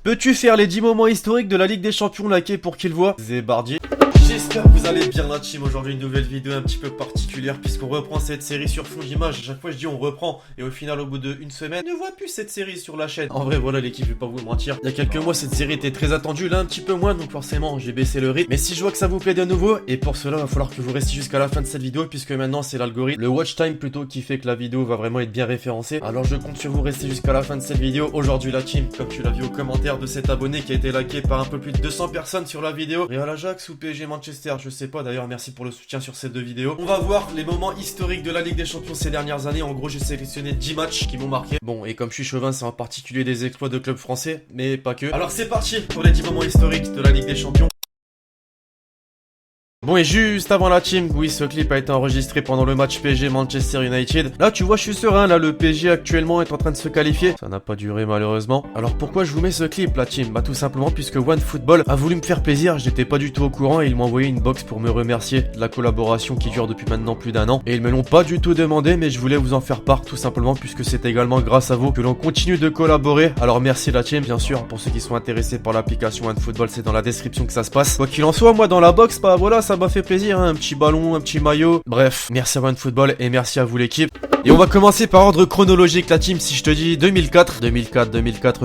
Peux-tu faire les 10 moments historiques de la Ligue des Champions laqués pour qu'il voit Zébardier. J'espère que vous allez bien la team. Aujourd'hui une nouvelle vidéo un petit peu particulière puisqu'on reprend cette série sur fond d'image. À chaque fois je dis on reprend et au final au bout d'une semaine on ne voit plus cette série sur la chaîne. En vrai voilà l'équipe, je vais pas vous mentir. Il y a quelques mois cette série était très attendue, là un petit peu moins donc forcément j'ai baissé le rythme. Mais si je vois que ça vous plaît de nouveau, et pour cela il va falloir que vous restiez jusqu'à la fin de cette vidéo puisque maintenant c'est l'algorithme, le watch time plutôt qui fait que la vidéo va vraiment être bien référencée. Alors je compte sur vous rester jusqu'à la fin de cette vidéo. Aujourd'hui la team, comme tu l'as vu au commentaire de cet abonné qui a été liké par un peu plus de 200 personnes sur la vidéo, Real Ajax ou PSG Manchester, je sais pas. D'ailleurs, merci pour le soutien sur ces deux vidéos. On va voir les moments historiques de la Ligue des Champions ces dernières années. En gros, j'ai sélectionné 10 matchs qui m'ont marqué. Bon, et comme je suis chauvin, c'est en particulier des exploits de clubs français, mais pas que. Alors, c'est parti pour les 10 moments historiques de la Ligue des Champions. Bon et juste avant la team, oui ce clip a été enregistré pendant le match PSG Manchester United. Là tu vois je suis serein, là le PSG actuellement est en train de se qualifier. Ça n'a pas duré malheureusement. Alors pourquoi je vous mets ce clip la team? Bah tout simplement puisque OneFootball a voulu me faire plaisir, j'étais pas du tout au courant et ils m'ont envoyé une box pour me remercier de la collaboration qui dure depuis maintenant plus d'un an. Et ils me l'ont pas du tout demandé mais je voulais vous en faire part tout simplement puisque c'est également grâce à vous que l'on continue de collaborer. Alors merci la team, bien sûr pour ceux qui sont intéressés par l'application OneFootball c'est dans la description que ça se passe. Quoi qu'il en soit, moi dans la box, bah voilà ça m'a fait plaisir, hein, un petit ballon, un petit maillot. Bref, merci à OneFootball et merci à vous l'équipe. Et on va commencer par ordre chronologique la team. Si je te dis 2004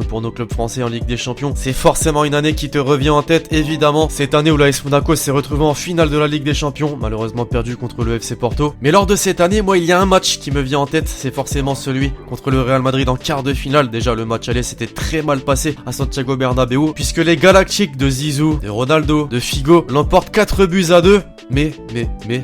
pour nos clubs français en Ligue des Champions, c'est forcément une année qui te revient en tête évidemment. Cette année où l'AS Monaco s'est retrouvé en finale de la Ligue des Champions, malheureusement perdu contre le FC Porto. Mais lors de cette année, moi il y a un match qui me vient en tête, c'est forcément celui contre le Real Madrid en quart de finale. Déjà le match aller s'était très mal passé à Santiago Bernabéu puisque les Galactiques de Zizou, de Ronaldo, de Figo l'emportent 4-2. Mais,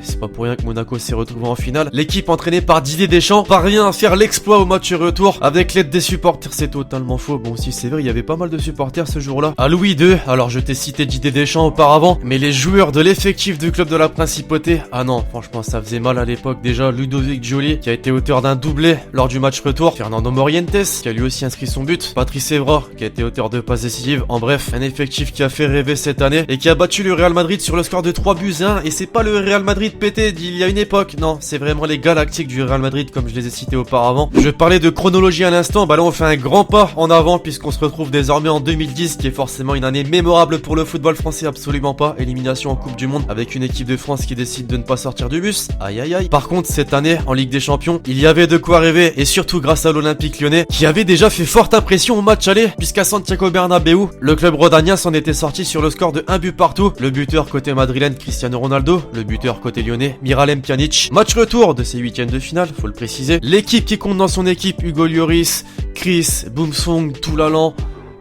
c'est pas pour rien que Monaco s'est retrouvé en finale. L'équipe entraînée par Didier Deschamps parvient à faire l'exploit au match retour avec l'aide des supporters. C'est totalement faux. Bon, si c'est vrai, il y avait pas mal de supporters ce jour-là. À Louis II, alors je t'ai cité Didier Deschamps auparavant, mais les joueurs de l'effectif du club de la Principauté, ah non, franchement, ça faisait mal à l'époque déjà. Ludovic Gioli, qui a été auteur d'un doublé lors du match retour. Fernando Morientes, qui a lui aussi inscrit son but. Patrice Evra, qui a été auteur de passes décisives. En bref, un effectif qui a fait rêver cette année et qui a battu le Real Madrid sur le score de 3-1. Et c'est pas le Real Madrid pété d'il y a une époque, non, c'est vraiment les Galactiques du Real Madrid comme je les ai cités auparavant. Je parlais de chronologie à l'instant, bah là on fait un grand pas en avant puisqu'on se retrouve désormais en 2010 qui est forcément une année mémorable pour le football français, absolument pas. Élimination en Coupe du Monde avec une équipe de France qui décide de ne pas sortir du bus, aïe aïe aïe. Par contre cette année en Ligue des Champions, il y avait de quoi rêver et surtout grâce à l'Olympique Lyonnais qui avait déjà fait forte impression au match aller puisqu'à Santiago Bernabéu, le club rhodanien s'en était sorti sur le score de 1 but partout. Le buteur côté madrilène Cristiano Ronaldo, le buteur côté lyonnais Miralem Pjanic. Match retour de ces huitièmes de finale, faut le préciser. L'équipe qui compte dans son équipe Hugo Lloris, Chris, Boumsong, Toulalan,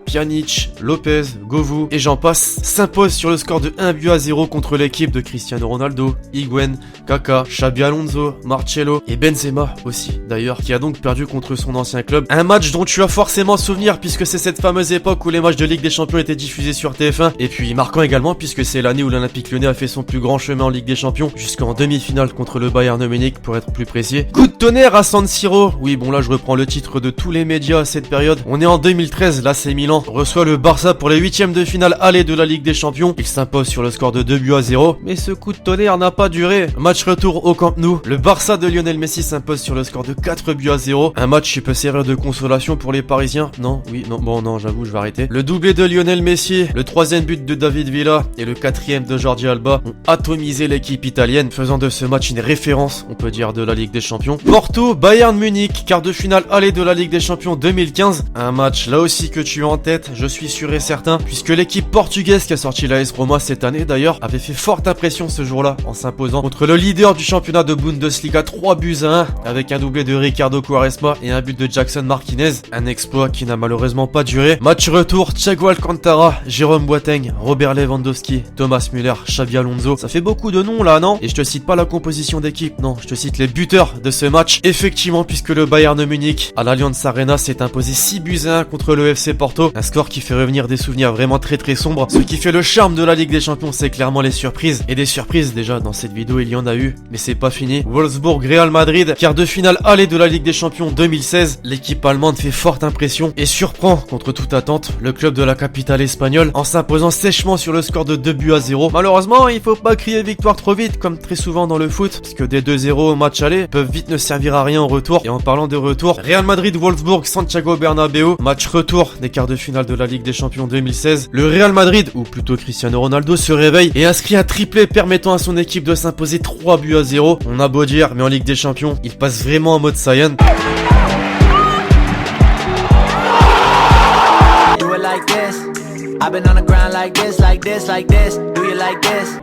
Pjanic, Lopez, Govou et j'en passe s'impose sur le score de 1-0 contre l'équipe de Cristiano Ronaldo, Higuaín, Kaka, Xabi Alonso, Marcelo et Benzema aussi d'ailleurs qui a donc perdu contre son ancien club. Un match dont tu as forcément souvenir puisque c'est cette fameuse époque où les matchs de Ligue des Champions étaient diffusés sur TF1 et puis marquant également puisque c'est l'année où l'Olympique Lyonnais a fait son plus grand chemin en Ligue des Champions jusqu'en demi-finale contre le Bayern Munich pour être plus précis. Coup de tonnerre à San Siro. Oui bon là je reprends le titre de tous les médias à cette période. On est en 2013, là c'est Milan reçoit le Barça pour les huitièmes de finale aller de la Ligue des Champions. Il s'impose sur le score de 2-0. Mais ce coup de tonnerre n'a pas duré. Match retour au Camp Nou. Le Barça de Lionel Messi s'impose sur le score de 4-0. Un match qui peut servir de consolation pour les Parisiens. Non, oui, non, bon non, j'avoue, je vais arrêter. Le doublé de Lionel Messi, le troisième but de David Villa et le quatrième de Jordi Alba ont atomisé l'équipe italienne, faisant de ce match une référence, on peut dire, de la Ligue des Champions. Porto, Bayern Munich, quart de finale aller de la Ligue des Champions 2015. Un match là aussi que tu as en tête, je suis sûr et certain, puisque l'équipe portugaise qui a sorti l'AS Roma cette année d'ailleurs avait fait forte impression ce jour-là en s'imposant contre le leader du championnat de Bundesliga 3-1 avec un doublé de Ricardo Quaresma et un but de Jackson Martinez, un exploit qui n'a malheureusement pas duré. Match retour, Thiago Alcantara, Jérôme Boateng, Robert Lewandowski, Thomas Müller, Xabi Alonso, ça fait beaucoup de noms là non? Et je te cite pas la composition d'équipe, non, je te cite les buteurs de ce match. Effectivement puisque le Bayern Munich à l'Allianz Arena s'est imposé 6-1 contre le FC Porto, un score qui fait revenir des souvenirs vraiment très sombres. Ce qui fait le charme de la Ligue des Champions, c'est clairement les surprises. Et des surprises déjà dans cette vidéo il y en a eu, mais c'est pas fini. Wolfsburg, Real Madrid, quart de finale aller de la Ligue des Champions 2016. L'équipe allemande fait forte impression et surprend contre toute attente le club de la capitale espagnole en s'imposant sèchement sur le score de 2-0. Malheureusement, il faut pas crier victoire trop vite comme très souvent dans le foot, parce que des 2-0 au match aller peuvent vite ne servir à rien en retour. Et en parlant de retour, Real Madrid, Wolfsburg, Santiago Bernabéu, match retour des quarts de finale de la Ligue des Champions 2016, le Real Madrid, ou plutôt Cristiano Ronaldo, se réveille et inscrit un triplé permettant à son équipe de s'imposer 3-0. On a beau dire, mais en Ligue des Champions, il passe vraiment en mode Saiyan.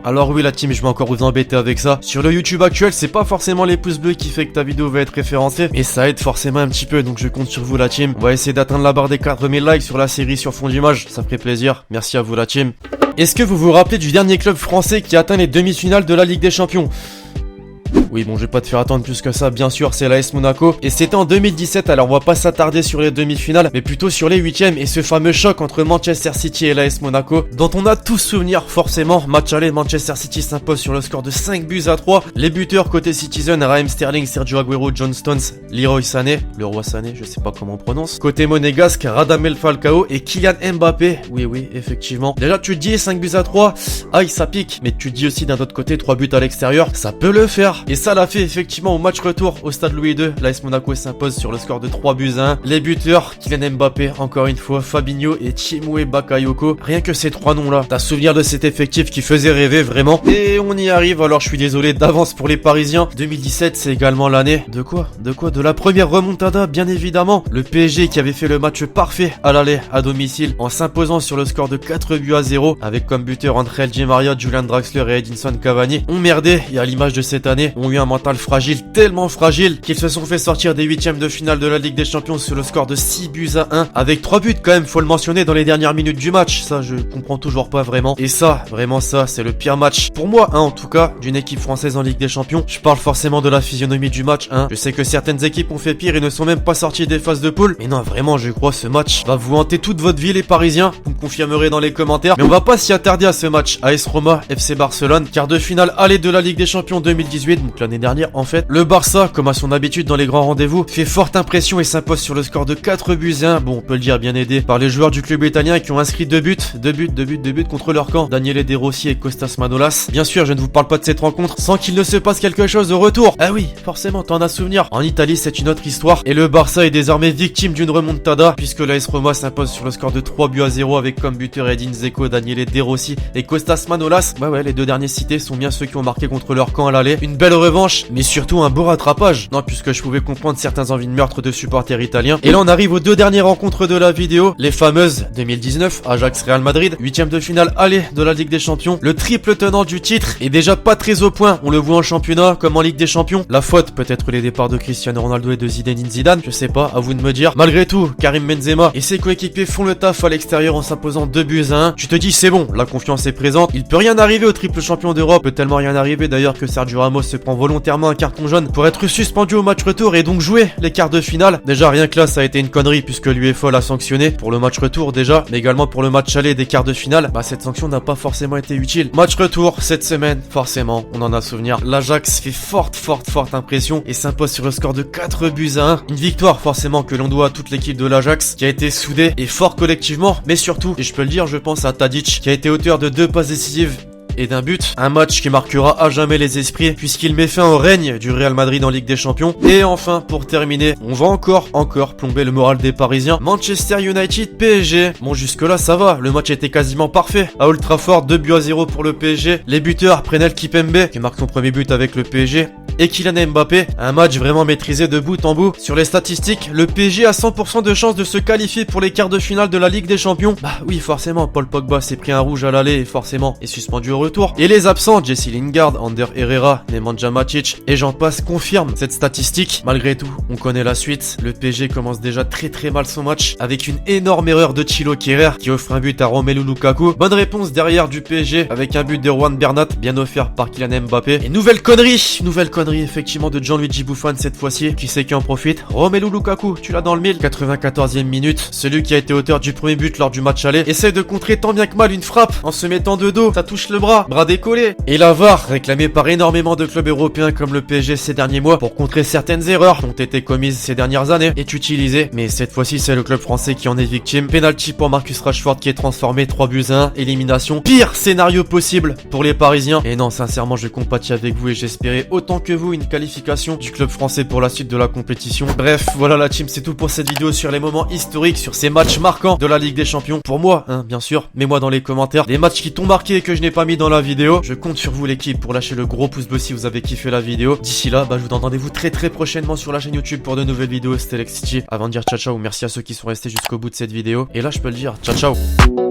Alors oui la team, je vais encore vous embêter avec ça. Sur le YouTube actuel, c'est pas forcément les pouces bleus qui fait que ta vidéo va être référencée, mais ça aide forcément un petit peu, donc je compte sur vous la team. On va essayer d'atteindre la barre des 4000 likes sur la série sur fond d'image, ça ferait plaisir. Merci à vous la team. Est-ce que vous vous rappelez du dernier club français qui a atteint les demi-finales de la Ligue des Champions ? Oui, bon, je vais pas te faire attendre plus que ça, bien sûr, c'est l'AS Monaco. Et c'était en 2017, alors on va pas s'attarder sur les demi-finales, mais plutôt sur les huitièmes et ce fameux choc entre Manchester City et l'AS Monaco, dont on a tous souvenir forcément. Match aller, Manchester City s'impose sur le score de 5-3. Les buteurs côté Citizen, Raheem Sterling, Sergio Aguero, John Stones, Leroy Sané, le roi Sané, je sais pas comment on prononce. Côté monégasque, Radamel Falcao et Kylian Mbappé. Oui, effectivement. Déjà, tu te dis 5-3, aïe, ça pique. Mais tu te dis aussi d'un autre côté, 3 buts à l'extérieur, ça peut le faire. Et ça l'a fait effectivement au match retour au stade Louis II. L'AS Monaco s'impose sur le score de 3-1. Les buteurs, Kylian Mbappé, encore une fois, Fabinho et Chimwé Bakayoko. Rien que ces trois noms-là. T'as souvenir de cet effectif qui faisait rêver vraiment. Et on y arrive, alors je suis désolé d'avance pour les Parisiens. 2017, c'est également l'année. De quoi ? De la première remontada, bien évidemment. Le PSG qui avait fait le match parfait à l'aller, à domicile, en s'imposant sur le score de 4-0, avec comme buteur André Di Maria, Julian Draxler et Edinson Cavani. On merdait, et à l'image de cette année, ont eu un mental fragile, tellement fragile, qu'ils se sont fait sortir des huitièmes de finale de la Ligue des Champions sur le score de 6-1, avec 3 buts quand même, faut le mentionner, dans les dernières minutes du match. Ça, je comprends toujours pas vraiment. Et ça, vraiment ça, c'est le pire match, pour moi, en tout cas, d'une équipe française en Ligue des Champions. Je parle forcément de la physionomie du match, Je sais que certaines équipes ont fait pire et ne sont même pas sorties des phases de poule. Mais non, vraiment, je crois, ce match va vous hanter toute votre vie, les Parisiens. Vous me confirmerez dans les commentaires. Mais on va pas s'y attarder à ce match. AS Roma, FC Barcelone, quart de finale aller de la Ligue des Champions 2018, donc l'année dernière en fait. Le Barça, comme à son habitude dans les grands rendez-vous, fait forte impression et s'impose sur le score de 4-1. Bon, on peut le dire, bien aidé par les joueurs du club italien qui ont inscrit 2 buts contre leur camp, Daniele De Rossi et Kostas Manolas. Bien sûr, je ne vous parle pas de cette rencontre sans qu'il ne se passe quelque chose au retour. Ah oui, forcément, t'en as souvenir. En Italie, c'est une autre histoire et le Barça est désormais victime d'une remontada puisque l'AS Roma s'impose sur le score de 3-0 avec comme buteur Edin Dzeko, Daniele De Rossi et Kostas Manolas. Ouais, les deux derniers cités sont bien ceux qui ont marqué contre leur camp à l'aller. Une belle revanche, mais surtout un beau rattrapage. Non, puisque je pouvais comprendre certaines envies de meurtre de supporters italiens. Et là, on arrive aux deux dernières rencontres de la vidéo. Les fameuses 2019, Ajax-Real Madrid, 8ème de finale aller de la Ligue des Champions. Le triple tenant du titre est déjà pas très au point. On le voit en championnat comme en Ligue des Champions. La faute, peut-être les départs de Cristiano Ronaldo et de Zinedine Zidane. Je sais pas, à vous de me dire. Malgré tout, Karim Benzema et ses coéquipiers font le taf à l'extérieur en s'imposant 2-1. Tu te dis, c'est bon, la confiance est présente. Il peut rien arriver au triple champion d'Europe. Peut tellement rien arriver d'ailleurs que Sergio Ramos se prend volontairement un carton jaune pour être suspendu au match retour et donc jouer les quarts de finale. Déjà rien que là ça a été une connerie puisque l'UEFA l'a sanctionné pour le match retour déjà, mais également pour le match aller des quarts de finale. Cette sanction n'a pas forcément été utile. Match retour cette semaine, forcément, on en a souvenir. L'Ajax fait forte impression et s'impose sur le score de 4-1. Une victoire forcément que l'on doit à toute l'équipe de l'Ajax qui a été soudée et fort collectivement, mais surtout, et je peux le dire, je pense à Tadic qui a été auteur de 2 passes décisives et d'un but. Un match qui marquera à jamais les esprits puisqu'il met fin au règne du Real Madrid en Ligue des Champions. Et enfin, pour terminer, on va encore plomber le moral des Parisiens. Manchester United PSG. Bon, jusque là ça va, le match était quasiment parfait. À Old Trafford, 2-0 pour le PSG. Les buteurs, Presnel Kimpembe qui marque son premier but avec le PSG et Kylian Mbappé. Un match vraiment maîtrisé de bout en bout. Sur les statistiques, le PSG a 100% de chance de se qualifier pour les quarts de finale de la Ligue des Champions. Oui, forcément, Paul Pogba s'est pris un rouge à l'aller et forcément est suspendu au retour. Et les absents, Jesse Lingard, Ander Herrera, Nemanja Matic et j'en passe confirment cette statistique. Malgré tout, on connaît la suite. Le PSG commence déjà très mal son match avec une énorme erreur de Thilo Kehrer qui offre un but à Romelu Lukaku. Bonne réponse derrière du PSG avec un but de Juan Bernat bien offert par Kylian Mbappé. Et nouvelle connerie effectivement de Gianluigi Buffon cette fois-ci. Qui c'est qui en profite? Romelu Lukaku, tu l'as dans le mille. 94e minute. Celui qui a été auteur du premier but lors du match aller essaie de contrer tant bien que mal une frappe en se mettant de dos. Ça touche le bras décollé. Et la VAR, réclamée par énormément de clubs européens comme le PSG ces derniers mois pour contrer certaines erreurs qui ont été commises ces dernières années, est utilisée. Mais cette fois-ci, c'est le club français qui en est victime. Penalty pour Marcus Rashford qui est transformé 3-1. Élimination. Pire scénario possible pour les Parisiens. Et non, sincèrement, je compatis avec vous et j'espérais autant que assurez-vous une qualification du club français pour la suite de la compétition. Bref, voilà la team, c'est tout pour cette vidéo sur les moments historiques, sur ces matchs marquants de la Ligue des Champions. Pour moi, hein, bien sûr, mets-moi dans les commentaires des matchs qui t'ont marqué et que je n'ai pas mis dans la vidéo. Je compte sur vous l'équipe pour lâcher le gros pouce bleu si vous avez kiffé la vidéo. D'ici là, je vous donne rendez-vous très prochainement sur la chaîne YouTube pour de nouvelles vidéos Stellexity. Avant de dire ciao ciao, merci à ceux qui sont restés jusqu'au bout de cette vidéo. Et là, je peux le dire, ciao ciao.